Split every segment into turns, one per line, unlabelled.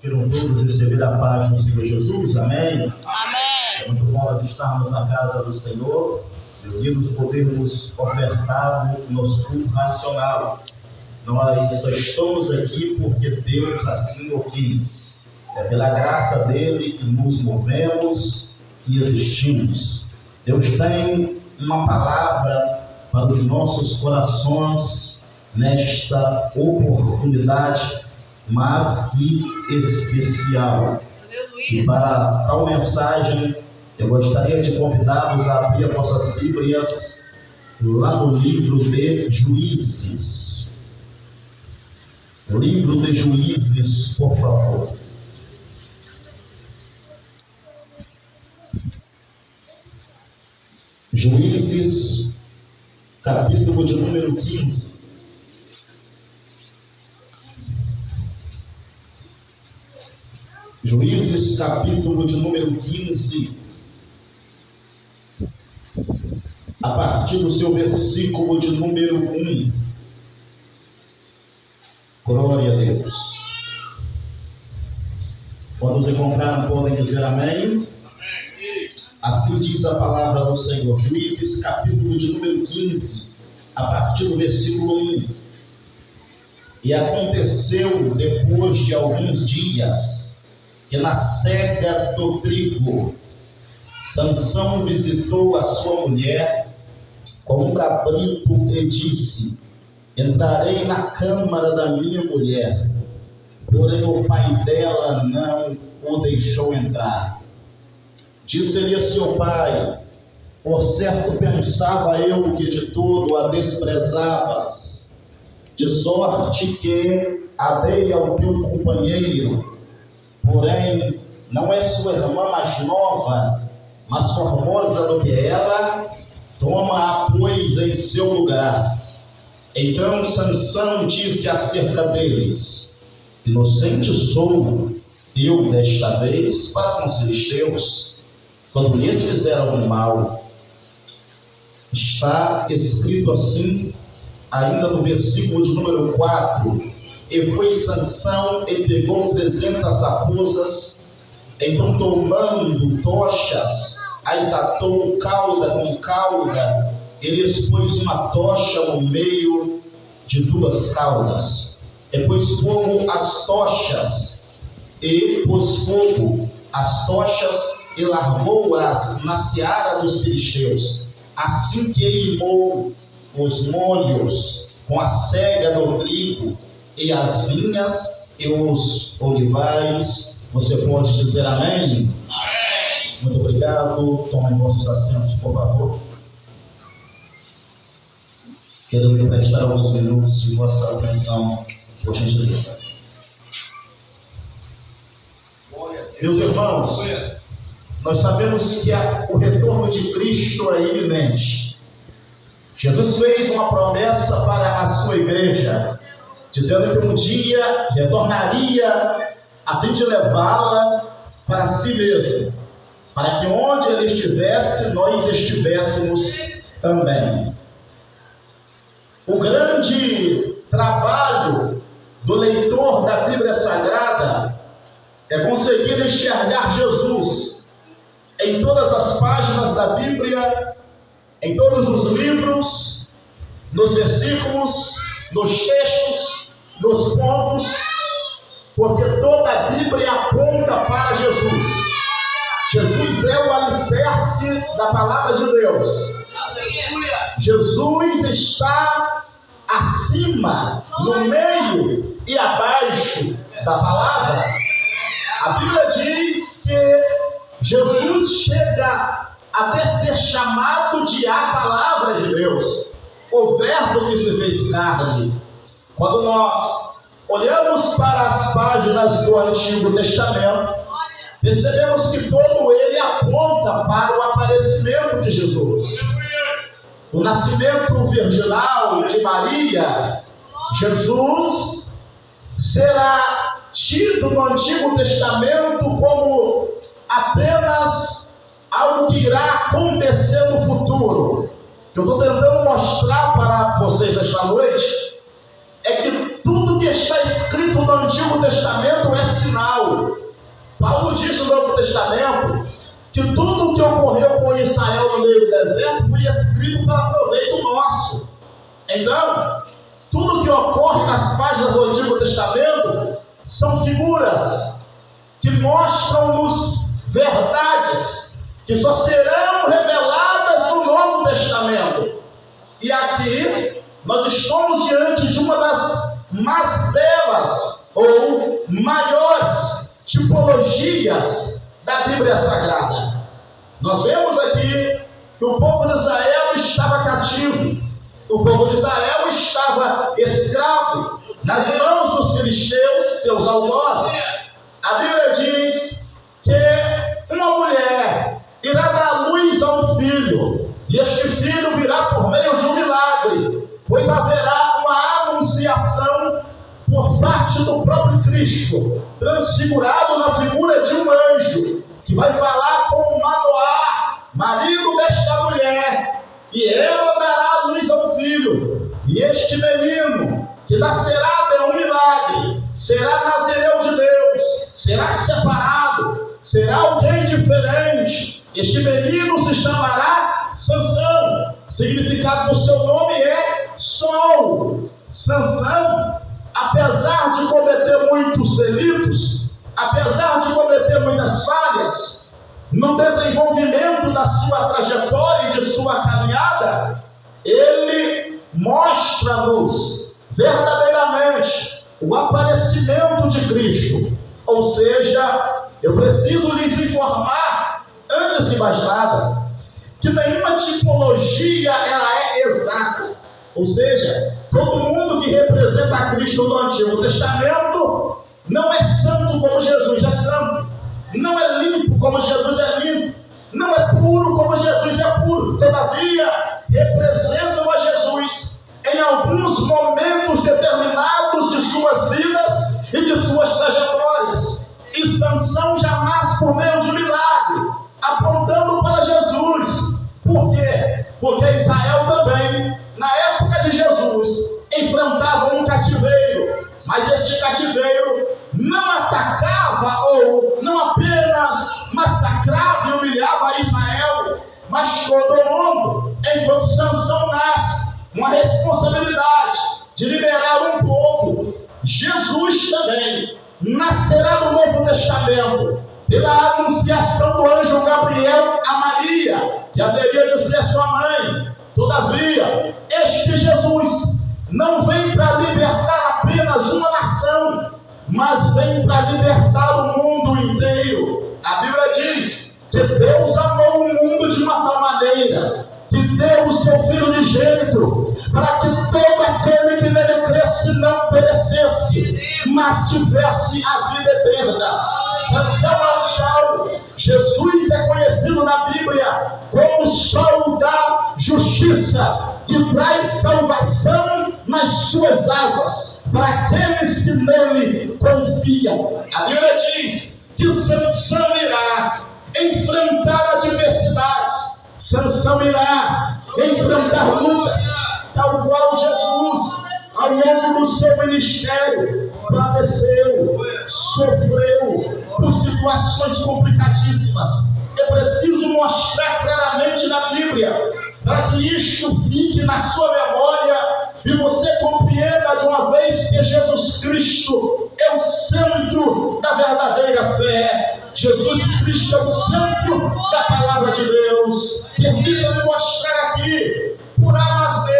Queiram todos receber a paz do Senhor Jesus, amém?
Amém.
É muito bom nós estarmos na casa do Senhor, reunidos, podermos ofertar o nosso culto racional. Nós só estamos aqui porque Deus assim o quis. É pela graça dele que nos movemos, que existimos. Deus tem uma palavra para os nossos corações nesta oportunidade, mas que especial. E para tal mensagem, eu gostaria de convidá-los a abrir as nossas Bíblias lá no livro de Juízes. O livro de Juízes, por favor. Juízes, capítulo de número 15. Juízes, capítulo de número 15, a partir do seu versículo de número 1. Glória a Deus. Quando os encontraram, podem dizer amém? Assim diz a palavra do Senhor. Juízes, capítulo de número 15, a partir do versículo 1. E aconteceu depois de alguns dias que na cega do trigo, Sansão visitou a sua mulher com um cabrito e disse: entrarei na câmara da minha mulher. Porém o pai dela não o deixou entrar. Disse-lhe a seu pai: por certo pensava eu que de todo a desprezavas, de sorte que a dei ao teu companheiro. Porém, não é sua irmã mais nova, mas formosa do que ela, toma-a, pois, em seu lugar. Então Sansão disse acerca deles: inocente sou eu desta vez para com os filisteus, quando lhes fizeram algum mal. Está escrito assim, ainda no versículo de número 4. E foi Sansão e pegou 300 raposas, então tomando tochas, as atou cauda com cauda, e lhes pôs uma tocha no meio de duas caudas. E pôs fogo as tochas, e pôs fogo as tochas, e largou-as na seara dos filisteus. Assim que queimou os molhos com a cega do trigo, e as vinhas e os olivais. Você pode dizer amém? Amém. Muito obrigado. Tomem vossos assentos, por favor. Quero lhe prestar alguns minutos de vossa atenção, por gentileza. Meus irmãos, nós sabemos que o retorno de Cristo é iminente. Jesus fez uma promessa para a sua igreja, dizendo que um dia retornaria a fim de levá-la para si mesmo, para que onde ele estivesse, nós estivéssemos também. O grande trabalho do leitor da Bíblia Sagrada é conseguir enxergar Jesus em todas as páginas da Bíblia, em todos os livros, nos versículos, nos textos, nos pontos, porque toda a Bíblia aponta para Jesus. Jesus é o alicerce da palavra de Deus. Jesus está acima, no meio e abaixo da palavra. A Bíblia diz que Jesus chega até ser chamado de a palavra de Deus, o verbo que se fez carne. Quando nós olhamos para as páginas do Antigo Testamento, percebemos que todo ele aponta para o aparecimento de Jesus. O nascimento virginal de Maria, Jesus, será tido no Antigo Testamento como apenas algo que irá acontecer no futuro. O que eu estou tentando mostrar para vocês esta noite é que tudo que está escrito no Antigo Testamento é sinal. que tudo o que ocorreu com Israel no meio do deserto foi escrito para proveito nosso. Então, tudo o que ocorre nas páginas do Antigo Testamento são figuras que mostram-nos verdades que só serão reveladas no Novo Testamento. E aqui nós estamos diante de uma das mais belas ou maiores tipologias da Bíblia Sagrada. Nós vemos aqui que o povo de Israel estava cativo, o povo de Israel estava escravo nas mãos dos filisteus, seus algozes. A Bíblia diz que uma mulher irá dar luz a um filho, e este filho virá por meio de um milagre, pois haverá uma anunciação por parte do próprio Cristo, transfigurado na figura de um anjo, que vai falar com Manoá, marido desta mulher, e ela dará luz a um filho, e este menino, que nascerá de um milagre, será nazireu de Deus, será separado, será alguém diferente. Este menino se chamará Sansão. O significado do seu nome é Sol. Sansão, apesar de cometer muitos delitos, apesar de cometer muitas falhas no desenvolvimento da sua trajetória e de sua caminhada, ele mostra-nos verdadeiramente o aparecimento de Cristo. Ou seja, eu preciso lhes informar, antes de mais nada, que nenhuma tipologia ela é exata. Ou seja, todo mundo que representa a Cristo no Antigo Testamento não é santo como Jesus é santo, não é limpo como Jesus é limpo, não é puro como Jesus é puro. Todavia, representam a Jesus em alguns momentos determinados de suas vidas e de suas trajetórias. E Sansão já nasce por meio de milagre, apontando para Jesus. Por quê? Porque Israel também, na época de Jesus, enfrentava um cativeiro, mas este cativeiro não atacava ou não apenas massacrava e humilhava Israel, mas todo mundo. Enquanto Sansão nasce, uma responsabilidade de liberar um povo. Jesus também nascerá no Novo Testamento pela anunciação do anjo Gabriel a Maria, que haveria de ser sua mãe. Todavia, este Jesus não vem para libertar apenas uma nação, mas vem para libertar o mundo inteiro. A Bíblia diz que Deus amou o mundo de uma tal maneira que deu o seu Filho unigênito, para que todo aquele que nele cresce não perecesse, mas tivesse a vida eterna. Sansão é o sol. Jesus é conhecido na Bíblia como o sol da justiça, que traz salvação nas suas asas para aqueles que nele confiam. A Bíblia diz que Sansão irá enfrentar adversidades, Sansão irá enfrentar lutas, tal qual Jesus, ao longo do seu ministério, padeceu, sofreu por situações complicadíssimas. É preciso mostrar claramente na Bíblia, para que isto fique na sua memória e você compreenda de uma vez que Jesus Cristo é o centro da verdadeira fé. Jesus Cristo é o centro da palavra de Deus. Permita-me mostrar aqui, por A mais B,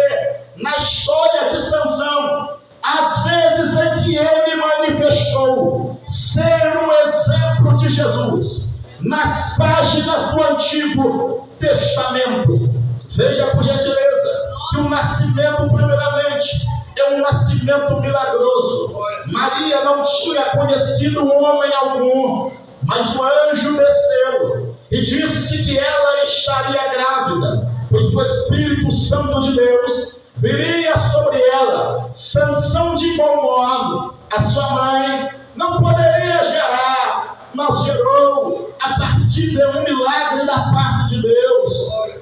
na história de Sansão, as vezes em que ele manifestou ser um exemplo de Jesus nas páginas do Antigo Testamento. Veja, por gentileza, que o nascimento, primeiramente, é um nascimento milagroso. Maria não tinha conhecido homem algum, mas o anjo desceu e disse que ela estaria grávida, pois o Espírito Santo de Deus viria sobre ela. Sansão, de igual modo, a sua mãe não poderia gerar, mas gerou a partir de um milagre da parte de Deus.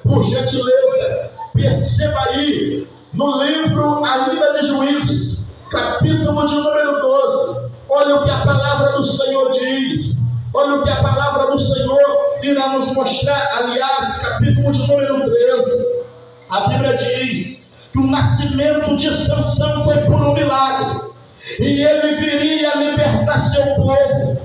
Por gentileza, perceba aí no livro ainda de Juízes, capítulo de número 12, olha o que a palavra do Senhor diz. Olha o que a palavra do Senhor irá nos mostrar. Aliás, capítulo de número 13, a Bíblia diz que o nascimento de Sansão foi por um milagre, e ele viria libertar seu povo.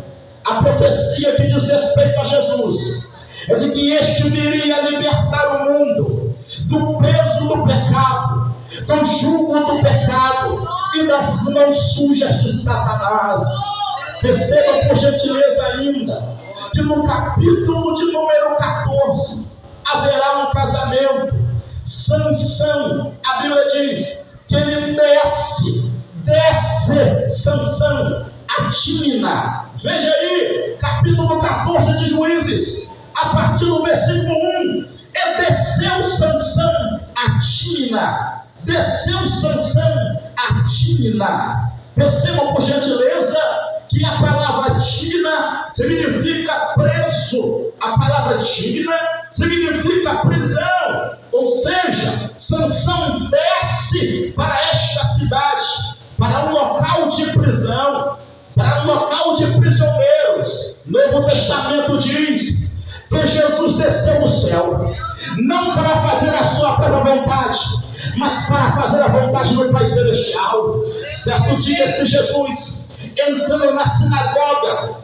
A profecia que diz respeito a Jesus é de que este viria libertar o mundo do peso do pecado, do jugo do pecado e das mãos sujas de Satanás. Perceba por gentileza ainda que no capítulo de número 14 haverá um casamento. Sansão, a Bíblia diz que ele desce Sansão a Tímina. Veja aí, capítulo 14 de Juízes, a partir do versículo 1, desceu Sansão a Tímina. Desceu Sansão a Tímina. Perceba por gentileza que a palavra Tímina significa preso. A palavra Tímina significa prisão. Ou seja, Sansão desce para esta cidade, para um local de prisão, para um local de prisioneiros. Novo Testamento diz que Jesus desceu do céu, não para fazer a sua própria vontade, mas para fazer a vontade do Pai Celestial. Certo dia, esse Jesus, entrando na sinagoga,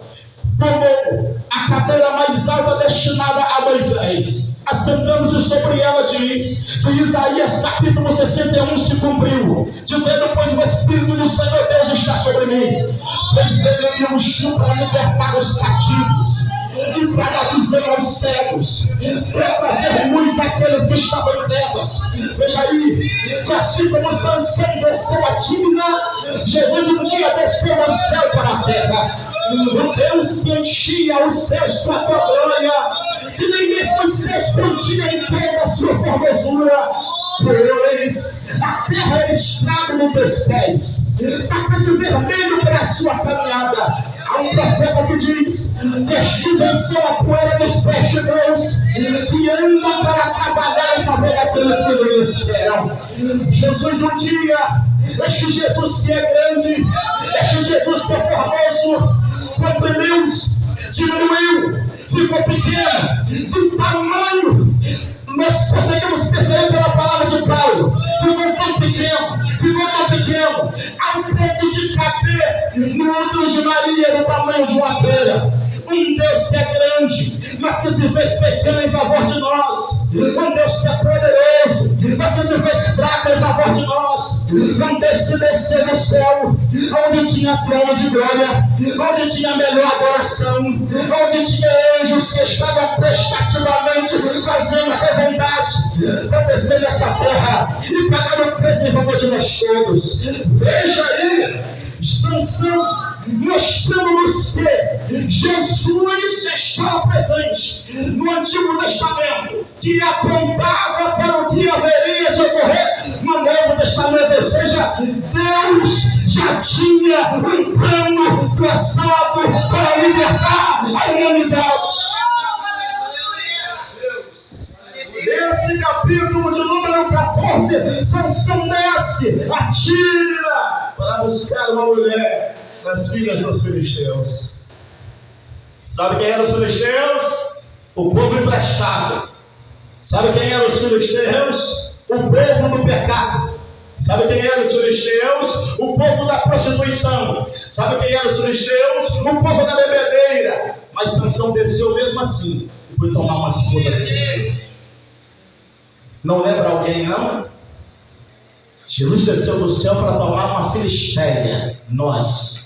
tomou a cadeira mais alta destinada a Moisés. Assentamos-se sobre ela, diz que Isaías capítulo 61 se cumpriu, dizendo: pois o Espírito do Senhor Deus está sobre mim, pois ele me ungiu para libertar os cativos e para dar visão aos cegos, para trazer luz àqueles que estavam em trevas. Veja aí, que assim como Sansão desceu a Tímina, Jesus um dia desceu do céu para a terra. O Deus que enchia os céus com a tua glória, que nem mesmo os céus continham em toda a sua formosura, pois a terra é estrada dos teus pés, tapete vermelho para a sua caminhada. Há um profeta que diz que este venceu a poeira dos pés de Deus, que anda para trabalhar em favor daqueles que não esperam. Jesus um dia, este Jesus que é grande, este Jesus que é formoso, comprimiu-se, diminuiu, ficou pequeno, do tamanho, nós conseguimos perceber pela palavra de Paulo, ficou tão pequeno, ao ponto de caber no útero de Maria, do tamanho de uma abelha. Um Deus que é grande, mas que se fez pequeno em favor de nós. Um Deus que é poderoso, mas que se fez fraco em favor de nós. Um Deus que desceu do céu, onde tinha trono de glória, onde tinha melhor adoração, onde tinha anjos que estavam prestativamente fazendo a tua vontade, para descer nessa terra e pagar o preço em favor de nós todos. Veja aí, Sansão mostrando-nos que Jesus já estava presente no Antigo Testamento, que apontava para o que haveria de ocorrer no Novo Testamento. Ou seja, Deus já tinha um plano traçado para libertar a humanidade. Nesse capítulo de número 14, Sansão desce a Tímina para buscar uma mulher das filhas dos filisteus. Sabe quem eram os filisteus? O povo imprestável. Sabe quem eram os filisteus? O povo do pecado. Sabe quem eram os filisteus? O povo da prostituição. Sabe quem eram os filisteus? O povo da bebedeira. Mas Sansão desceu mesmo assim e foi tomar uma esposa desse povo. Não lembra alguém, não? Jesus desceu do céu para tomar uma filisteia. Nós.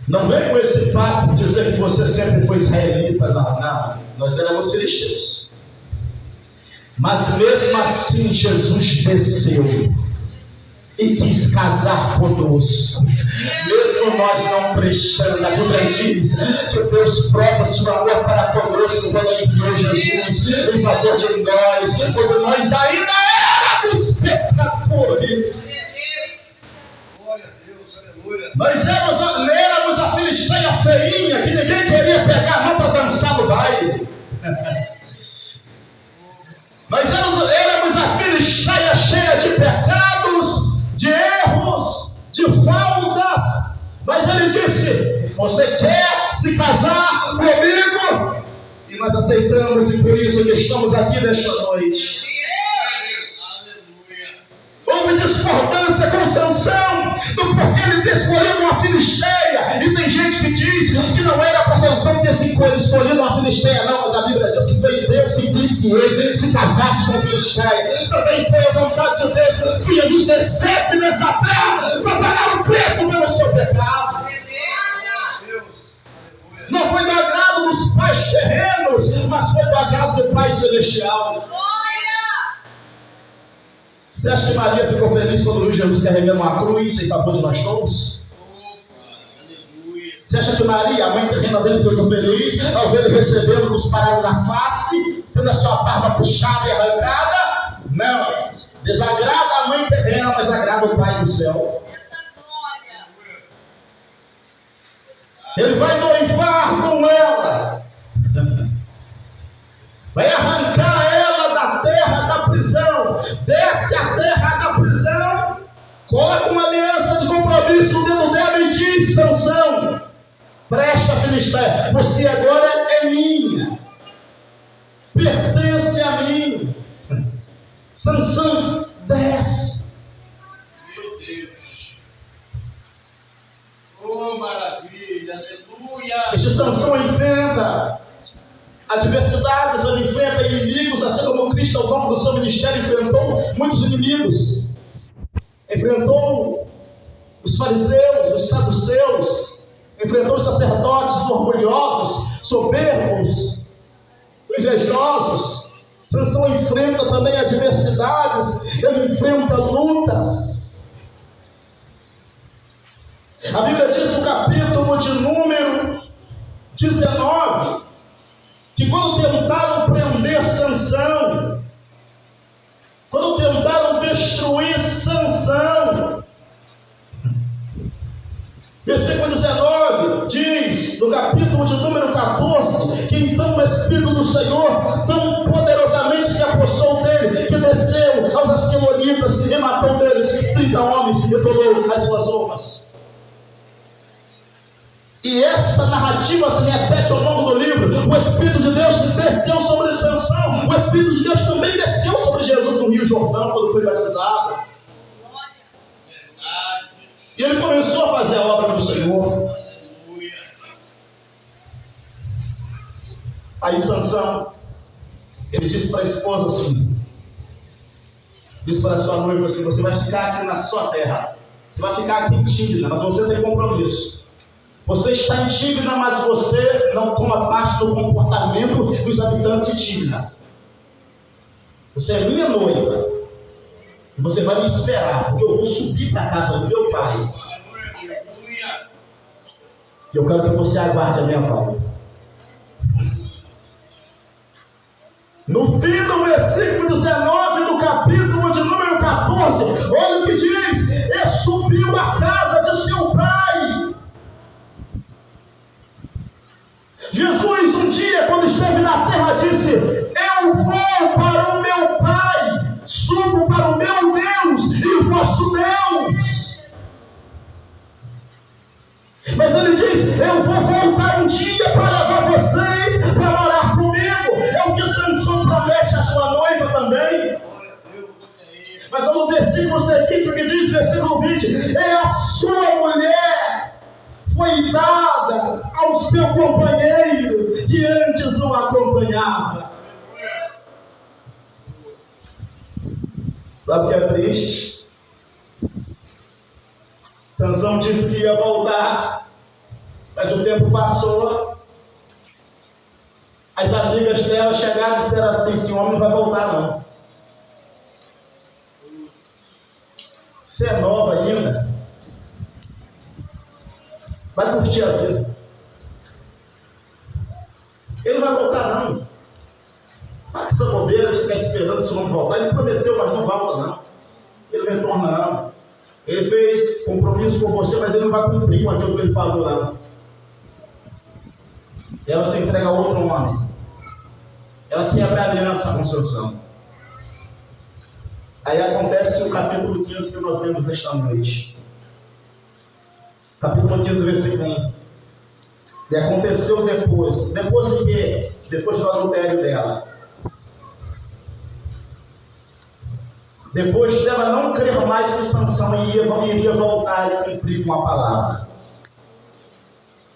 Não vem com esse papo dizer que você sempre foi israelita. Não. Nós éramos filisteus. Mas mesmo assim Jesus desceu e quis casar conosco. Mesmo nós não prestando, a Bíblia diz que Deus prova seu amor para conosco quando enviou Jesus em favor de nós, quando nós ainda éramos pecadores. Nós éramos a filisteia feinha que ninguém queria pegar a mão para dançar no baile. Nós éramos a filisteia cheia de pecados, de erros, de faltas. Mas ele disse: Você quer se casar comigo? E nós aceitamos, e por isso que estamos aqui nesta noite. Houve discordância com Sansão do porquê ele ter escolhido uma filisteia. E tem gente que diz que não era para Sansão ter escolhido uma filisteia, não. Mas a Bíblia diz que foi Deus que disse que ele se casasse com a filisteia. Também foi a vontade de Deus que Jesus descesse nessa terra para pagar o preço pelo seu pecado. Não foi do agrado dos pais terrenos, mas foi do agrado do Pai Celestial. Você acha que Maria ficou feliz quando viu Jesus carregando uma cruz em favor de nós todos? Você acha que Maria, a mãe terrena dele, ficou feliz ao ver ele recebendo cusparada na face, tendo a sua barba puxada e arrancada? Não. Desagrada a mãe terrena, mas agrada o Pai do céu. Ele vai noivar com ela. Vai arrancar ela da terra da prisão. Desce a terra da prisão. Coloca uma aliança de compromisso dentro dela e diz: Sansão, presta, filisteia, você agora é minha. Pertence a mim. Sansão, desce.
Meu Deus. Oh, maravilha, aleluia.
Este Sansão enfrenta adversidades, ele enfrenta inimigos, assim como Cristo ao longo do seu ministério enfrentou muitos inimigos. Enfrentou os fariseus, os saduceus, enfrentou os sacerdotes orgulhosos, soberbos, invejosos. Sansão enfrenta também adversidades, ele enfrenta lutas. A Bíblia diz no capítulo de número 19, que quando tentaram prender Sansão, quando tentaram destruir Sansão, versículo 19 diz, no capítulo de número 14, que então o Espírito do Senhor tão poderosamente se apossou dele, que desceu aos asquelonitas e matou deles 30 homens e tolou as suas honras. E essa narrativa se repete ao longo do livro. O Espírito de Deus desceu sobre Sansão. O Espírito de Deus também desceu sobre Jesus no Rio Jordão, quando foi batizado. E ele começou a fazer a obra do Senhor. Aí Sansão, ele disse para a esposa assim, disse para a sua noiva assim: você vai ficar aqui na sua terra, você vai ficar aqui em Tíbina, mas você tem compromisso. Você está em Tíbina, mas você não toma parte do comportamento dos habitantes de Tíbina. Você é minha noiva. E você vai me esperar, porque eu vou subir para a casa do meu pai. E eu quero que você aguarde a minha volta. No fim do versículo 19 do capítulo de número 14, olha o que diz: e subiu à casa de seu pai. Jesus, um dia, quando esteve na terra, disse: eu vou para o meu Pai, subo para o meu Deus e o vosso Deus. Mas ele diz: eu vou voltar um dia para levar vocês para morar comigo. É o que Sansão promete à sua noiva também. Mas no versículo seguinte, o que diz, versículo 20: é a sua mulher foi dada ao seu companheiro que antes o acompanhava. Sabe o que é triste? Sansão disse que ia voltar, mas o tempo passou. As amigas dela chegaram e disseram assim: esse homem não vai voltar não. Você é nova ainda, vai curtir a vida. Ele não vai voltar não. Para que essa bobeira de ficar esperando esse homem voltar. Ele prometeu, mas não volta não. Ele não retorna não. Ele fez compromisso com você, mas ele não vai cumprir com aquilo que ele falou não. Ela se entrega a outro homem. Ela quebra a aliança com Sansão. Aí acontece o capítulo 15 que nós vemos nesta noite. Capítulo 15, versículo 1. E aconteceu depois. Depois de quê? Depois do adultério dela. Depois dela não crer mais que Sansão iria voltar e cumprir com a palavra.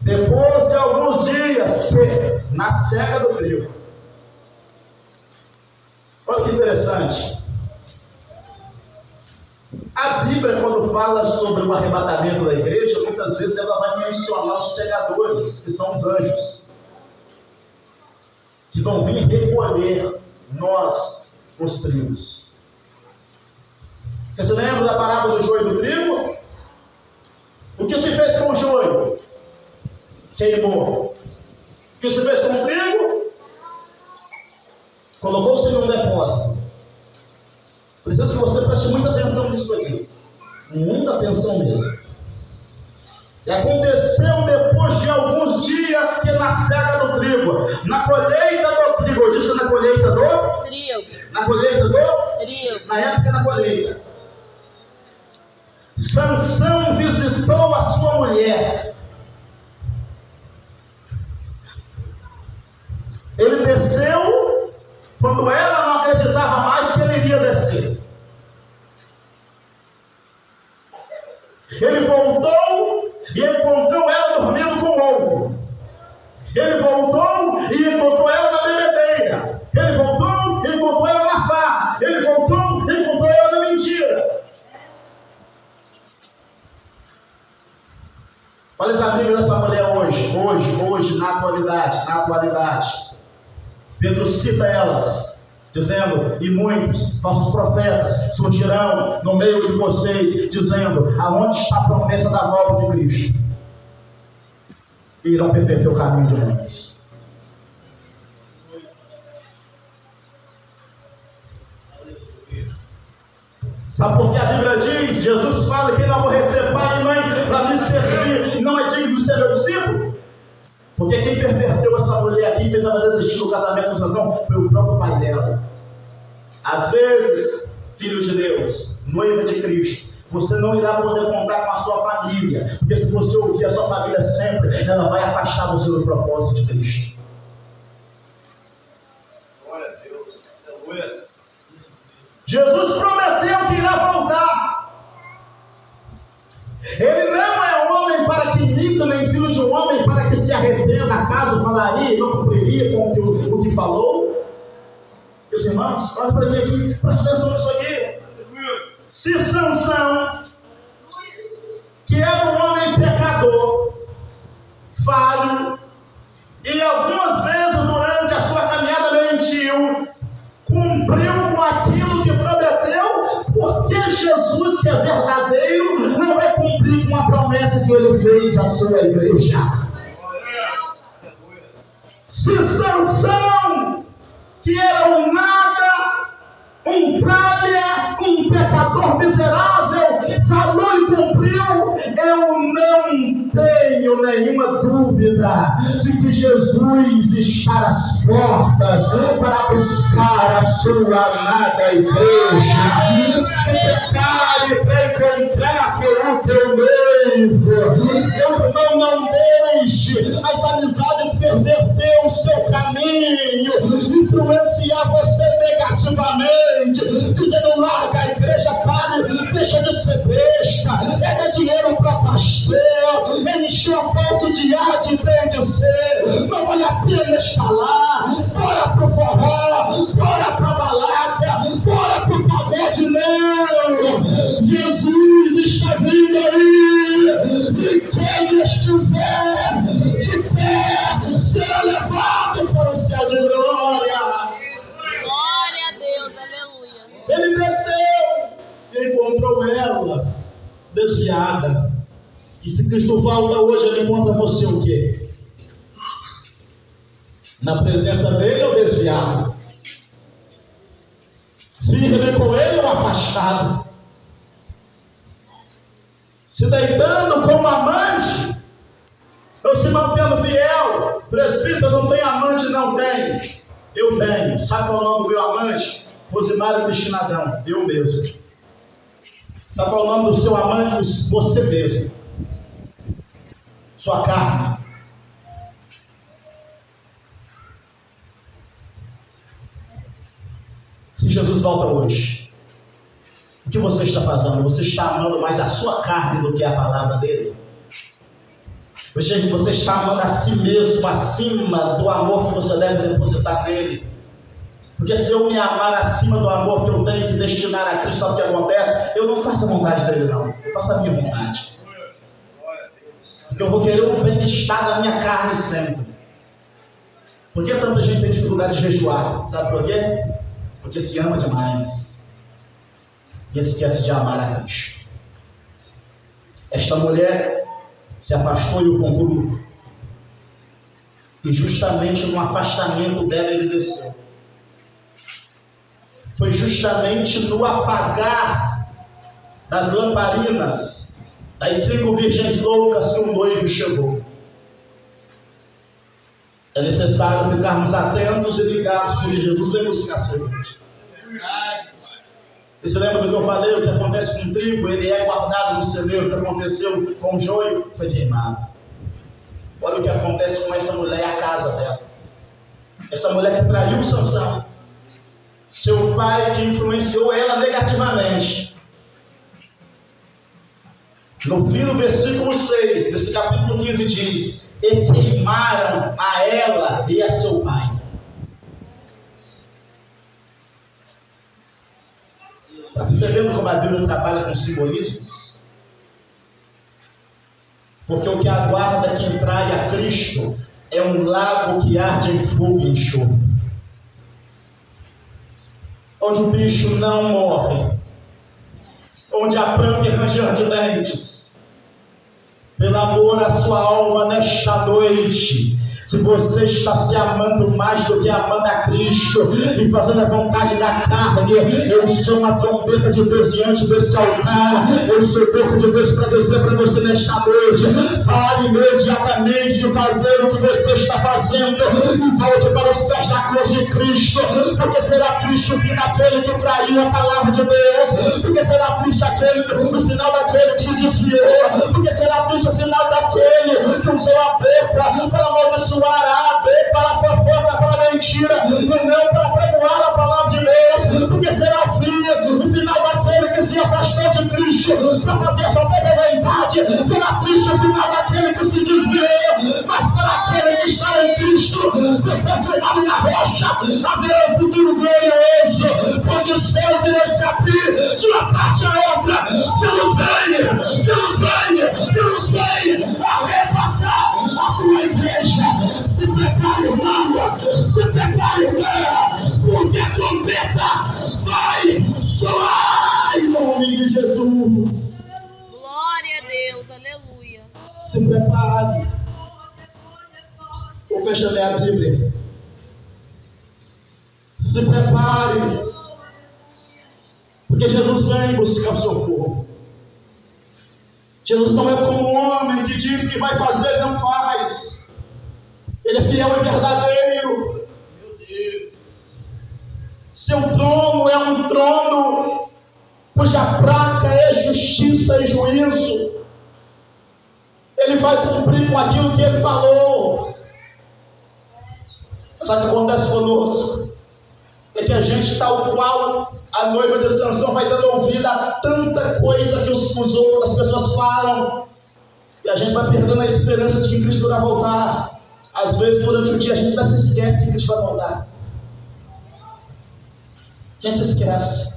Depois de alguns dias, na cega do trigo. Olha que interessante. A Bíblia, quando fala sobre o arrebatamento da igreja, muitas vezes ela vai mencionar os segadores, que são os anjos, que vão vir recolher nós, os trigos. Você se lembra da parábola do joio e do trigo? O que se fez com o joio? Queimou. O que se fez com o trigo? Colocou-se em um depósito. Preciso que você preste muita atenção nisso aqui. Muita atenção mesmo. E aconteceu depois de alguns dias que na cega do trigo, na colheita do trigo, eu disse na colheita do trigo. Na colheita do trigo. Na época da colheita. Sansão visitou a sua mulher. Ele desceu quando ela não acreditava mais que ele iria descer. Ele voltou e encontrou ela dormindo com outro. Ele voltou e encontrou ela na bebedeira. Ele voltou e encontrou ela na farra. Ele voltou e encontrou ela na mentira. Olha as amigas dessa mulher hoje, na atualidade. Pedro cita elas, dizendo, e muitos falsos profetas surgirão no meio de vocês, dizendo, aonde está a promessa da volta de Cristo? E irão perverter o caminho de muitos. Sabe por que a Bíblia diz, Jesus fala que ele aborrecer pai e mãe para me servir, não é digno de ser meu discípulo? Porque quem perverteu essa mulher aqui, fez ela desistir do casamento com Sansão, foi o próprio pai dela. Às vezes, filho de Deus, noiva de Cristo, você não irá poder contar com a sua família, porque se você ouvir a sua família sempre, ela vai afastar você do propósito de Cristo.
Glória a Deus. Aleluia.
Jesus prometeu que irá voltar. Ele não é homem para que minta, nem filho de um homem para que se arrependa, acaso falaria e não cumpriria com o que falou. Meus irmãos, olha para mim aqui, preste atenção nisso aqui. Se Sansão, que era um homem pecador, falho, e algumas vezes durante a sua caminhada mentiu, cumpriu com aquilo que prometeu, porque Jesus, que é verdadeiro, não vai cumprir com a promessa que ele fez à sua igreja. Se Sansão, que era um nada, um palha, um pecador miserável, falou e cumpriu, eu não tenho nenhuma dúvida de que Jesus está às portas para buscar a sua amada igreja. Se prepare para encontrar com o teu noivo. Meu irmão, não deixe as amizades perverter o seu caminho, influenciar você negativamente, dizendo larga a igreja, pare, deixa de ser besta, é dar dinheiro para pastor, é encher o bolso de ar de bem de ser, não vale a pena estar lá, bora pro forró, bora pra balada, bora pro pagode, não, Jesus está vindo aí, e quem estiver de pé, será levado para o céu de glória. Ele desceu e encontrou ela desviada. E se Cristo volta hoje, ele encontra você o quê? Na presença dele ou desviado? Firme com ele ou afastado? Se deitando como amante ou se mantendo fiel? Presbítero, não tem amante? Não tem. Eu tenho. Sabe qual é o nome do meu amante? Rosimário Cristinadão, eu mesmo. Sabe qual é o nome do seu amante? Você mesmo. Sua carne. Se Jesus volta hoje, o que você está fazendo? Você está amando mais a sua carne do que a palavra dele? Você está amando a si mesmo acima do amor que você deve depositar nele? Porque se eu me amar acima do amor que eu tenho que destinar a Cristo, sabe o que acontece? Eu não faço a vontade dele, não. Eu faço a minha vontade. Porque eu vou querer o bem-estar da minha carne sempre. Por que tanta gente tem dificuldade de jejuar? Sabe por quê? Porque se ama demais e esquece de amar a Cristo. Esta mulher se afastou e o concluiu. E justamente no afastamento dela ele desceu. Foi justamente no apagar das lamparinas das 5 virgens loucas que o noivo chegou. É necessário ficarmos atentos e ligados, porque Jesus vem buscar a sua igreja. Você se lembra do que eu falei? O que acontece com o trigo, ele é guardado no celeiro. O que aconteceu com o joio foi queimado. Olha o que acontece com essa mulher e a casa dela. Essa mulher que traiu Sansão. Seu pai que influenciou ela negativamente. No fim do versículo 6 desse capítulo 15 diz: e queimaram a ela e a seu pai. Está percebendo como a Bíblia trabalha com simbolismos? Porque o que aguarda quem trai a Cristo é um lago que arde em fogo e enxofre, onde o bicho não morre, onde a pranca e ranger de dentes. Pelo amor à sua alma nesta noite, se você está se amando mais do que amando a Cristo e fazendo a vontade da carne, eu sou uma trombeta de Deus diante desse altar. Eu sou boca de Deus para dizer para você nesta noite: pare imediatamente de fazer o que você está fazendo e volte para os pés da cruz de Cristo, porque será Cristo o fim daquele que traiu a palavra de Deus, porque será Cristo o final daquele que se desviou, porque será Cristo o final daquele que usou a boca para amaldiçoar a boca, para a fofoca, para a mentira, e não para pregoar a palavra de Deus, porque será o final daquele que se afastou de Cristo para fazer a sua própria vontade, será Cristo o final daquele que se desviou, mas para aquele que está em Cristo, transformado na rocha, haverá um futuro glorioso, pois os céus irão se abrir de uma parte a outra. Deus venha, Deus venha, Deus venha arrebatar a tua igreja. Se prepare, irmão, se prepare, irmã, porque a trombeta vai soar em nome de Jesus.
Glória a Deus, aleluia.
Se prepare. Vou fechar minha Bíblia. Se prepare, porque Jesus vem buscar o seu povo. Jesus não é como um homem que diz que vai fazer e não faz. Ele é fiel e verdadeiro. Seu trono é um trono cuja placa é justiça e juízo. Ele vai cumprir com aquilo que ele falou. Sabe o que acontece conosco? É que a gente, tal qual a noiva de Sansão, vai dando ouvido a tanta coisa que as pessoas falam, e a gente vai perdendo a esperança de que Cristo irá voltar. Às vezes, durante o dia, a gente até se esquece que Cristo vai voltar. Quem se esquece?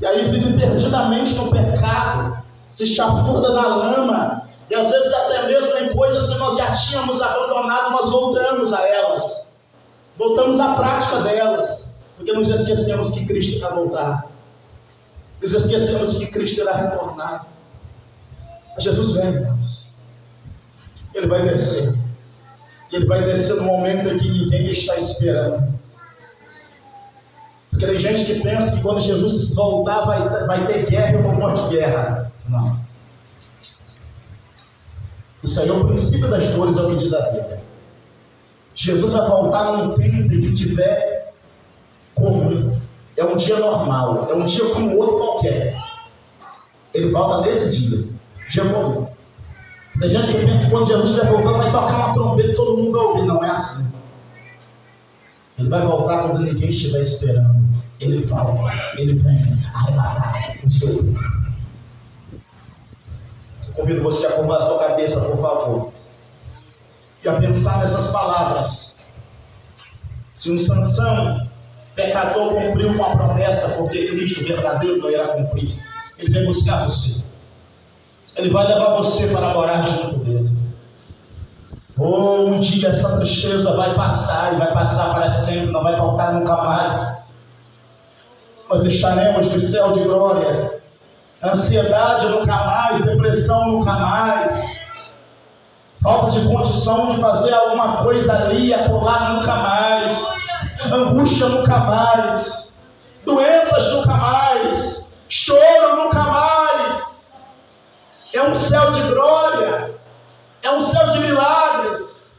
E aí vive perdidamente no pecado, se chafurda na lama, e às vezes até mesmo em coisas que nós já tínhamos abandonado, nós voltamos a elas. Voltamos à prática delas, porque nos esquecemos que Cristo irá voltar. Nos esquecemos que Cristo irá retornar. Mas Jesus vem, irmãos. Ele vai descer. E ele vai descer no momento em que ninguém está esperando. Porque tem gente que pensa que quando Jesus voltar vai ter guerra e rumor de guerra. Não. Isso aí é o princípio das dores, é o que diz a Bíblia. Jesus vai voltar num tempo em que tiver comum. É um dia normal, é um dia como outro qualquer. Ele volta nesse dia comum. Tem gente que pensa que quando Jesus estiver voltando vai tocar uma trombeta e todo mundo vai ouvir. Não é assim. Ele vai voltar quando ninguém estiver esperando. Ele volta, ele vem arrebatar o seu corpo. Convido você a curvar a sua cabeça, por favor, e a pensar nessas palavras. Se um Sansão, pecador, cumpriu com a promessa, porque Cristo verdadeiro não irá cumprir, ele vem buscar você. Ele vai levar você para morar junto dele. Um dia essa tristeza vai passar, e vai passar para sempre, não vai faltar nunca mais. Nós estaremos no céu de glória. Ansiedade nunca mais, depressão nunca mais, falta de condição de fazer alguma coisa ali, acolá nunca mais, angústia nunca mais, doenças nunca mais, choro nunca mais. É um céu de glória, é um céu de milagres,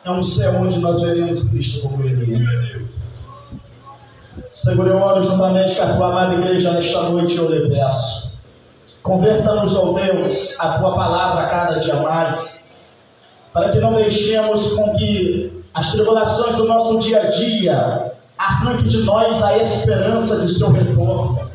é um céu onde nós veremos Cristo como Ele é. Senhor, eu oro juntamente com a tua amada igreja nesta noite, eu lhe peço. Converta-nos, ó Deus, a tua palavra a cada dia mais, para que não deixemos com que as tribulações do nosso dia a dia arranque de nós a esperança de seu retorno.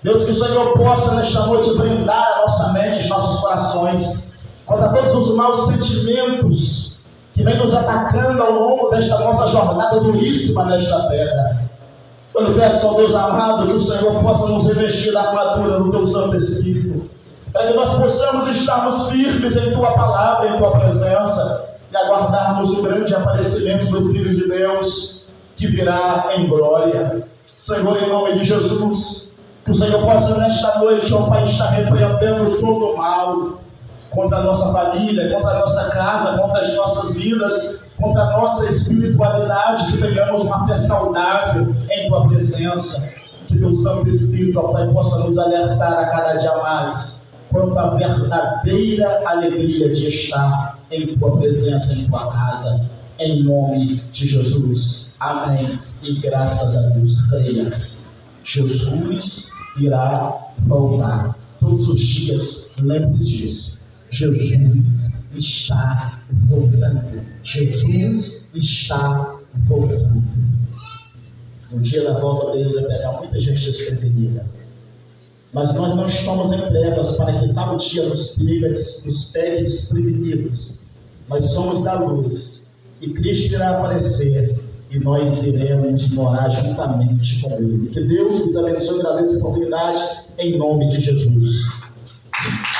Deus, que o Senhor possa nesta noite brindar a nossa mente, os nossos corações, contra todos os maus sentimentos que vêm nos atacando ao longo desta nossa jornada duríssima nesta terra. Eu lhe peço ao Deus amado que o Senhor possa nos revestir da armadura do Teu Santo Espírito, para que nós possamos estarmos firmes em Tua palavra, em Tua presença, e aguardarmos o grande aparecimento do Filho de Deus, que virá em glória. Senhor, em nome de Jesus, que o Senhor possa nesta noite, ó Pai, estar repreendendo todo o mal contra a nossa família, contra a nossa casa, contra as nossas vidas, contra a nossa espiritualidade, que tenhamos uma fé saudável em Tua presença. Que Teu Santo Espírito, ó Pai, possa nos alertar a cada dia mais quanto à verdadeira alegria de estar em Tua presença, em Tua casa, em nome de Jesus. Amém. E graças a Deus, creia. Jesus irá voltar. Todos os dias, lembre-se disso. Jesus está voltando. Jesus está voltando. No dia da volta dele vai pegar muita gente desprevenida. Mas nós não estamos em trevas para que tal dia nos pegue desprevenidos. Nós somos da luz. E Cristo irá aparecer. E nós iremos morar juntamente com Ele. Que Deus nos abençoe e agradeça a oportunidade. Em nome de Jesus.